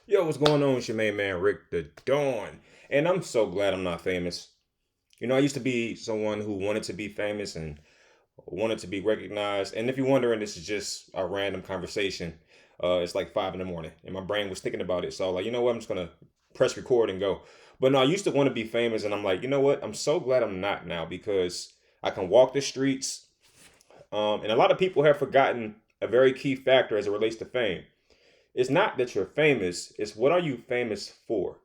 Yo, what's going on? It's your main man, Rick the Dawn. And I'm so glad I'm not famous. I used to be someone who wanted to be famous and wanted to be recognized. And if you're wondering, this is just a random conversation. It's like 5 in the morning, and my brain was thinking about it. So, like, you know what? I'm just going to press record and go. But no, I used to want to be famous, and I'm like, you know what? I'm so glad I'm not now because I can walk the streets. And a lot of people have forgotten a very key factor as it relates to fame. It's not that you're famous, it's what are you famous for?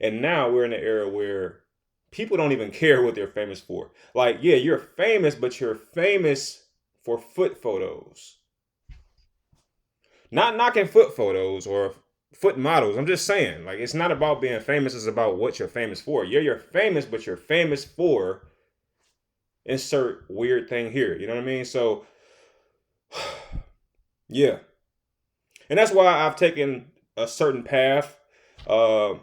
And now we're in an era where people don't even care what they're famous for. Like, yeah, you're famous, but you're famous for foot photos. Not knocking foot photos or foot models. I'm just saying, like, it's not about being famous, it's about what you're famous for. Yeah, you're famous, but you're famous for insert weird thing here. You know what I mean? So, yeah. And that's why I've taken a certain path. Uh,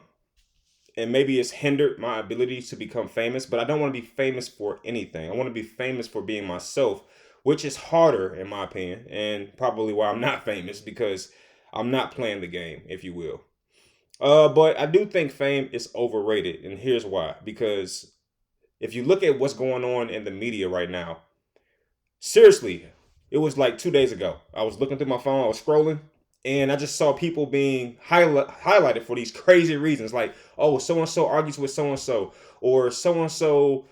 and maybe it's hindered my ability to become famous, but I don't want to be famous for anything. I want to be famous for being myself, which is harder in my opinion, and probably why I'm not famous because I'm not playing the game, if you will. But I do think fame is overrated, and here's why. Because if you look at what's going on in the media right now, seriously, it was like 2 days ago. I was looking through my phone, I was scrolling, and I just saw people being highlighted for these crazy reasons. Like, oh, so and so argues with so and so, or so and so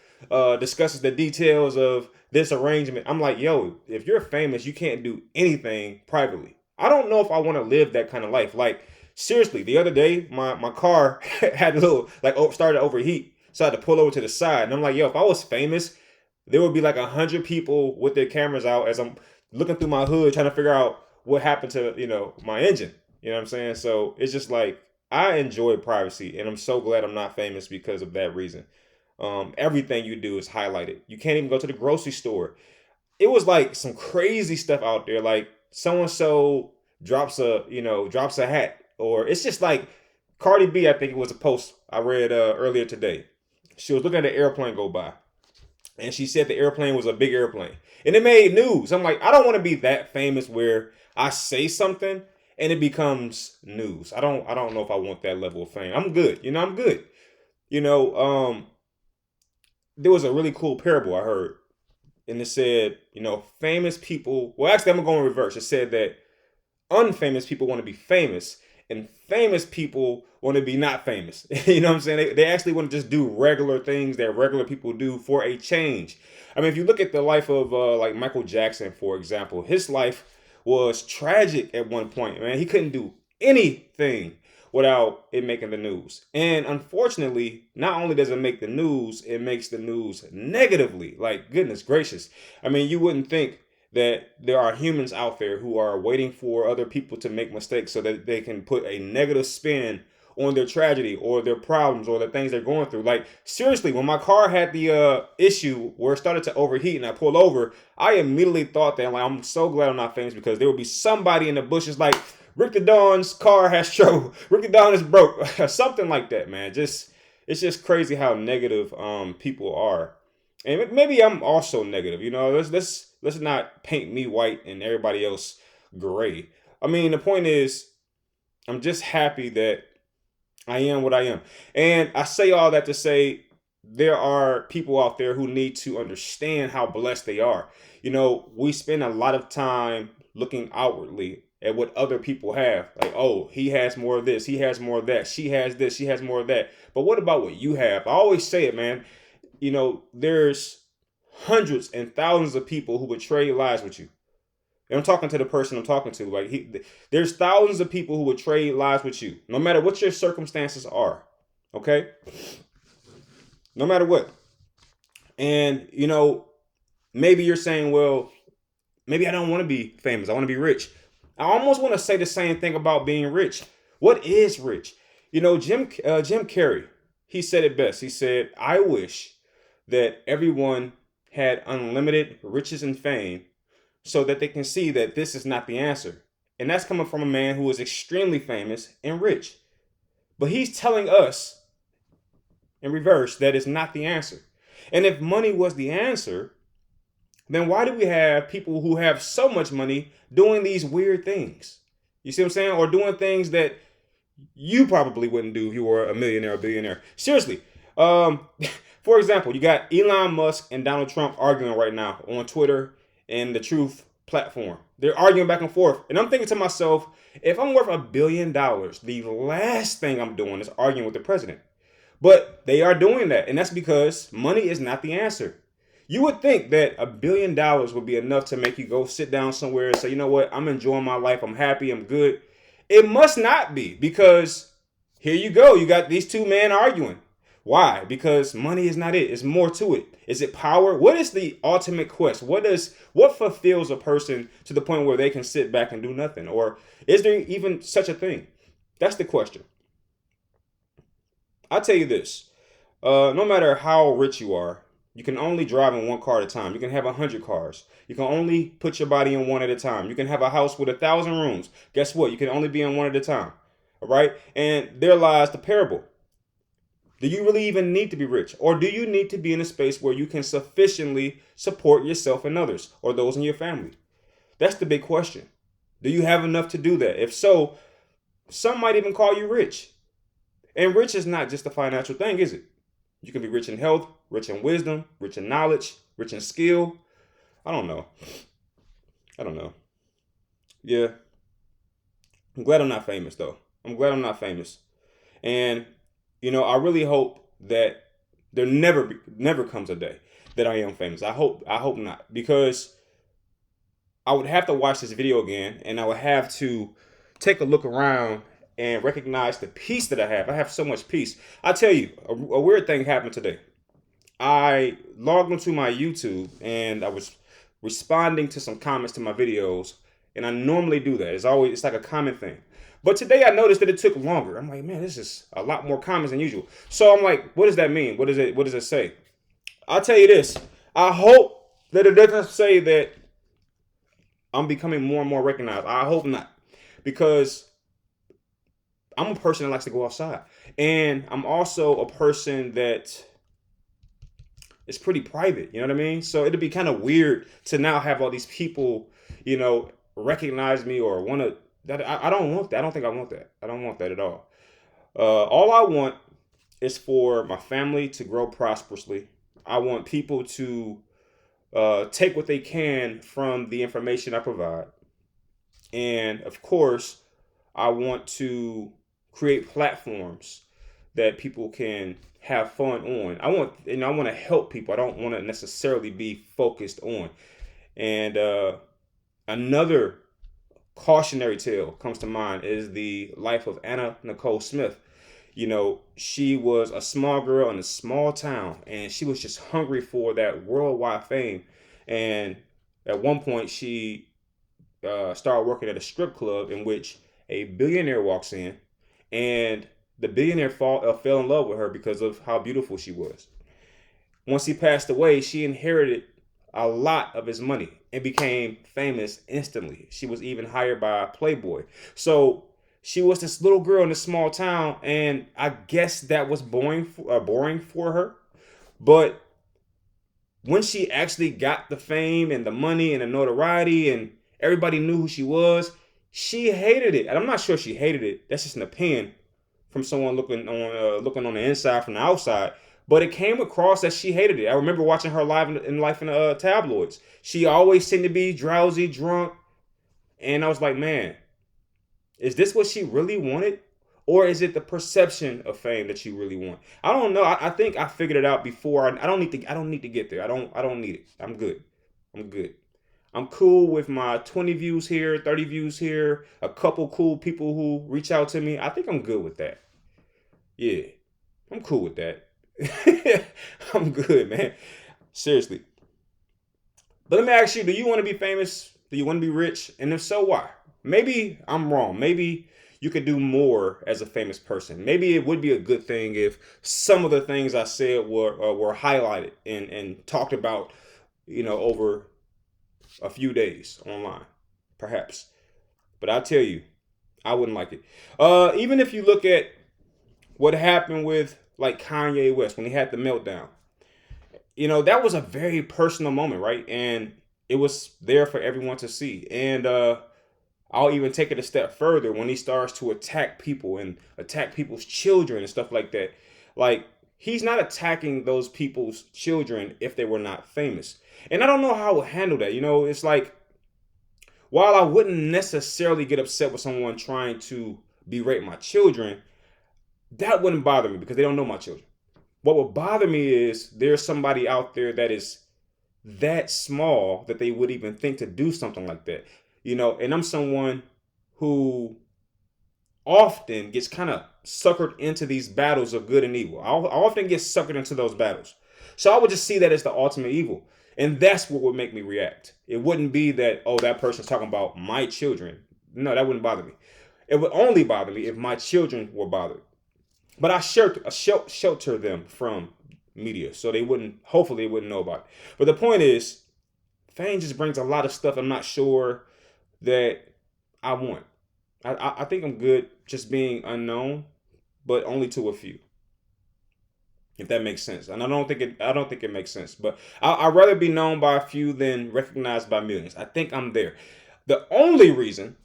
discusses the details of this arrangement. I'm like, yo, if you're famous, you can't do anything privately. I don't know if I want to live that kind of life. Like, seriously, the other day, my car had a little, like, started to overheat. So I had to pull over to the side. And I'm like, yo, if I was famous, there would be like 100 people with their cameras out as I'm looking through my hood trying to figure out what happened to my engine. You know what I'm saying? So it's just like I enjoy privacy, and I'm so glad I'm not famous because of that reason. Everything you do is highlighted. You can't even go to the grocery store. It was like some crazy stuff out there, like so and so drops a hat, or it's just like Cardi B. I think it was a post I read earlier today. She was looking at an airplane go by, and she said the airplane was a big airplane, and it made news. I'm like, I don't want to be that famous where I say something and it becomes news. I don't know if I want that level of fame. I'm good. I'm good. You know, there was a really cool parable I heard, and it said, famous people. Well, actually, I'm gonna go in reverse. It said that unfamous people want to be famous, and famous people want to be not famous. You know what I'm saying? They actually want to just do regular things that regular people do for a change. I mean, if you look at the life of like Michael Jackson, for example, his life was tragic at one point. Man, he couldn't do anything without it making the news. And unfortunately, not only does it make the news, it makes the news negatively. Like, goodness gracious. I mean, you wouldn't think that there are humans out there who are waiting for other people to make mistakes so that they can put a negative spin on their tragedy or their problems or the things they're going through. Like, seriously, when my car had the issue where it started to overheat and I pulled over, I immediately thought that, like, I'm so glad I'm not famous, because there would be somebody in the bushes like, Rick the Dawn's car has trouble, Rick the Dawn is broke, something like that, man. It's just crazy how negative people are. And maybe I'm also negative. Let's not paint me white and everybody else gray. I mean, the point is, I'm just happy that I am what I am. And I say all that to say there are people out there who need to understand how blessed they are. We spend a lot of time looking outwardly at what other people have. Like, oh, he has more of this, he has more of that, she has this, she has more of that. But what about what you have? I always say it, man. There's hundreds and thousands of people who would trade lives with you. And I'm talking to the person I'm talking to. Like, there's thousands of people who would trade lives with you, no matter what your circumstances are. Okay, no matter what. And maybe you're saying, well, maybe I don't want to be famous. I want to be rich. I almost want to say the same thing about being rich. What is rich? Jim Carrey, he said it best. He said, "I wish that everyone had unlimited riches and fame, so that they can see that this is not the answer." And that's coming from a man who is extremely famous and rich. But he's telling us in reverse that it's not the answer. And if money was the answer, then why do we have people who have so much money doing these weird things? You see what I'm saying? Or doing things that you probably wouldn't do if you were a millionaire or billionaire. Seriously. Um, for example, you got Elon Musk and Donald Trump arguing right now on Twitter and the Truth platform. They're arguing back and forth. And I'm thinking to myself, if I'm worth $1 billion, the last thing I'm doing is arguing with the president. But they are doing that. And that's because money is not the answer. You would think that $1 billion would be enough to make you go sit down somewhere and say, you know what, I'm enjoying my life. I'm happy. I'm good. It must not be, because here you go. You got these two men arguing. Why? Because money is not it. It's more to it. Is it power? What is the ultimate quest? What fulfills a person to the point where they can sit back and do nothing? Or is there even such a thing? That's the question. I'll tell you this. No matter how rich you are, you can only drive in one car at a time. You can have 100 cars. You can only put your body in one at a time. You can have a house with 1,000 rooms. Guess what? You can only be in one at a time. All right? And there lies the parable. Do you really even need to be rich? Or do you need to be in a space where you can sufficiently support yourself and others, or those in your family? That's the big question. Do you have enough to do that? If so, some might even call you rich. And rich is not just a financial thing, is it? You can be rich in health, rich in wisdom, rich in knowledge, rich in skill. I don't know. I don't know. Yeah. I'm glad I'm not famous, though. I'm glad I'm not famous. And, I really hope that there never comes a day that I am famous. I hope not. Because I would have to watch this video again, and I would have to take a look around and recognize the peace that I have. I have so much peace. I tell you, a weird thing happened today. I logged into my YouTube and I was responding to some comments to my videos, and I normally do that. It's like a common thing. But today I noticed that it took longer. I'm like, man, this is a lot more comments than usual. So I'm like, what does that mean? What does it say? I'll tell you this. I hope that it doesn't say that I'm becoming more and more recognized. I hope not. Because I'm a person that likes to go outside. And I'm also a person that is pretty private. You know what I mean? So it'd be kind of weird to now have all these people, recognize me or want to. That I don't want that. I don't think I want that. I don't want that at all. All I want is for my family to grow prosperously. I want people to take what they can from the information I provide. And of course, I want to create platforms that people can have fun on. I want to help people. I don't want to necessarily be focused on. And another cautionary tale comes to mind is the life of Anna Nicole Smith. She was a small girl in a small town, and she was just hungry for that worldwide fame. And at one point, she started working at a strip club in which a billionaire walks in, and the billionaire fell in love with her because of how beautiful she was. Once he passed away, she inherited a lot of his money and became famous instantly. She was even hired by Playboy. So she was this little girl in this small town, and I guess that was boring for her. But when she actually got the fame and the money and the notoriety and everybody knew who she was, she hated it. And I'm not sure she hated it. That's just an opinion from someone looking on the inside from the outside. But it came across that she hated it. I remember watching her live in life in the tabloids. She always seemed to be drowsy, drunk. And I was like, man, is this what she really wanted? Or is it the perception of fame that you really want? I don't know. I think I figured it out before. I don't need to get there. I don't need it. I'm good. I'm good. I'm cool with my 20 views here, 30 views here, a couple cool people who reach out to me. I think I'm good with that. Yeah, I'm cool with that. I'm good, man. Seriously. But let me ask you, do you want to be famous? Do you want to be rich? And if so, why? Maybe I'm wrong. Maybe you could do more as a famous person. Maybe it would be a good thing if some of the things I said were highlighted and talked about, over a few days online, perhaps. But I tell you, I wouldn't like it. Even if you look at what happened with like Kanye West when he had the meltdown, that was a very personal moment, right? And it was there for everyone to see. And I'll even take it a step further when he starts to attack people and attack people's children and stuff like that. Like, he's not attacking those people's children if they were not famous. And I don't know how I would handle that. It's like, while I wouldn't necessarily get upset with someone trying to berate my children, that wouldn't bother me because they don't know my children. What would bother me is there's somebody out there that is that small that they would even think to do something like that. And I'm someone who often gets kind of suckered into these battles of good and evil. I often get suckered into those battles. So I would just see that as the ultimate evil. And that's what would make me react. It wouldn't be that, oh, that person's talking about my children. No, that wouldn't bother me. It would only bother me if my children were bothered. But I shelter them from media, so hopefully they wouldn't know about it. But the point is, fame just brings a lot of stuff I'm not sure that I want. I think I'm good just being unknown, but only to a few. If that makes sense. And I don't think it makes sense. But I'd rather be known by a few than recognized by millions. I think I'm there. The only reason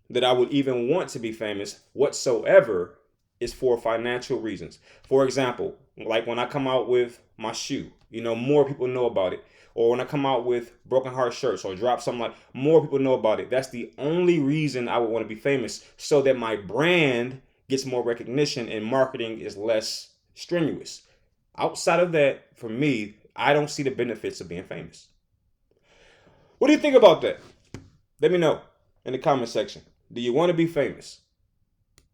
that I would even want to be famous whatsoever is for financial reasons. For example, like when I come out with my shoe, more people know about it. Or when I come out with Broken Heart shirts or drop something, like, more people know about it. That's the only reason I would want to be famous, so that my brand gets more recognition and marketing is less strenuous. Outside of that, for me, I don't see the benefits of being famous. What do you think about that? Let me know in the comment section. Do you want to be famous?